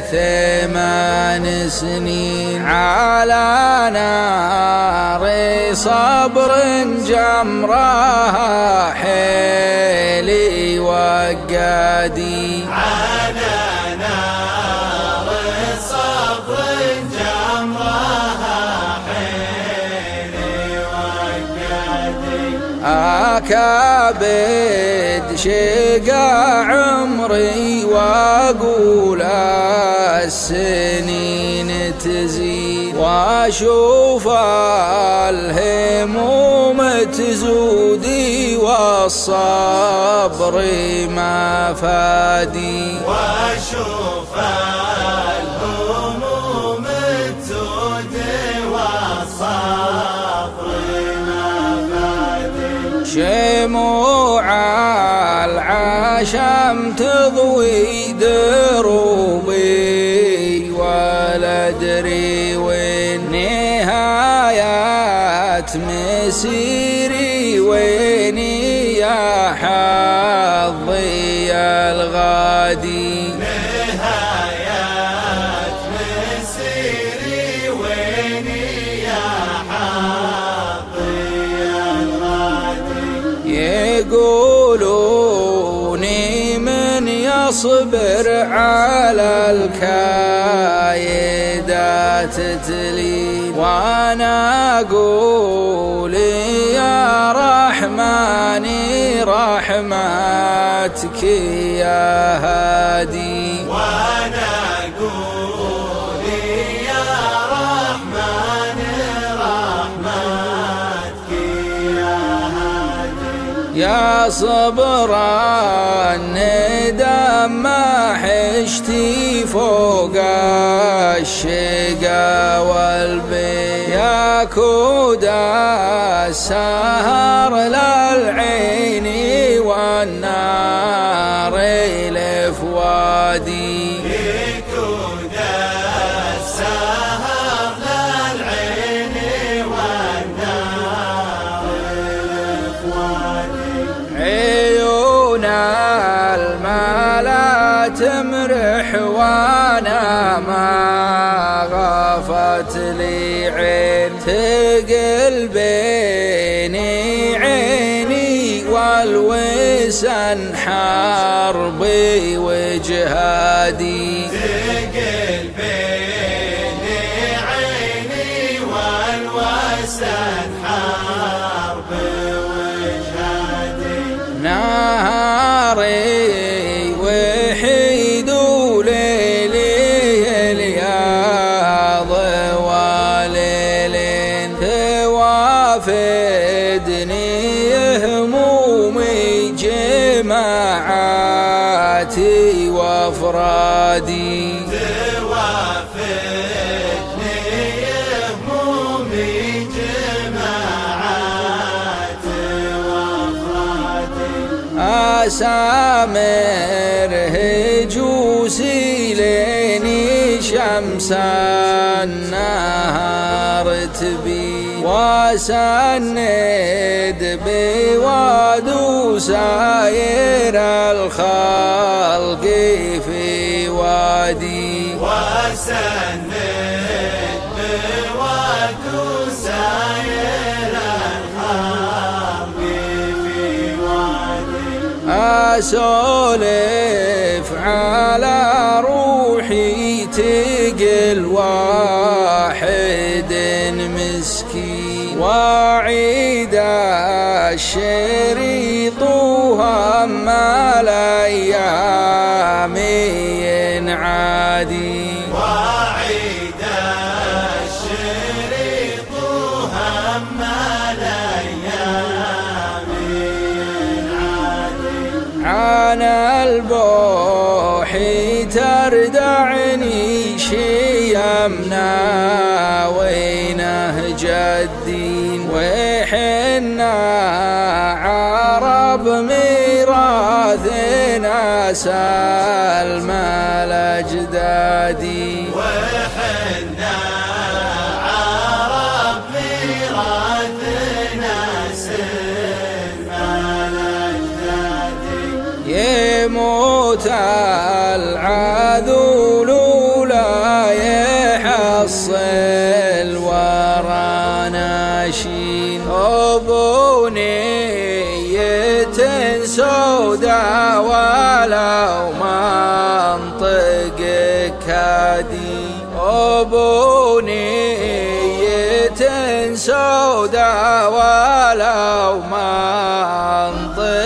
8 سنين على نار صبر جمرها حيلي وقادي على نار صبر جمرها حيلي وقادي أكابد شقا عمري وأقول السنين تزيد وأشوف الهموم تزودي والصبر ما فادي وأشوف الهموم تزودي والصبر ما فادي شموع العشم تضوي دروبي ولا أدري وين نهاية مسيري ويني يا حظي الغادي نهاية مسيري ويني يا حظي الغادي يقولوني من يصبر على الكايدات تلين وانا اقول يا رحماني رحمتك يا هادي وانا اقول يا رحمن رحمتك يا هادي يا صبر الندم ما حشتي فوق الشقا والبي يا كود السهر للعين والنار لفوادي يكود السهر للعين والنار لفوادي عيون الملا تمرح وانا ما غفت لي عين تقل بيني عيني والوسن حربي وجهادي تقل بيني عيني والوسن حرب وجهادي نهاري وحيد وليلي الياض وليلين توافدني همومي جماعاتي وافرادي توافدني همومي جماعاتي وافرادي أسامر هجوسي ليني شمس النهار تبي وسند بوادو ساير الخلق في وادي وسند بوادو ساير الخلق في وادي أسولف على روحي تقل واحد مسكين وعيد الشريط هم الأيام ينعادي وعيد الشريط هم الأيام ينعادي عن البوحي تردعني شيمنا وينه جدين وحنا عرب ميراثنا سلمى الأجدادي وحنا عرب ميراثنا سلمى الأجدادي يموت العذول سودا ولو منطقك هادي أبو نية سودا ولو منطقك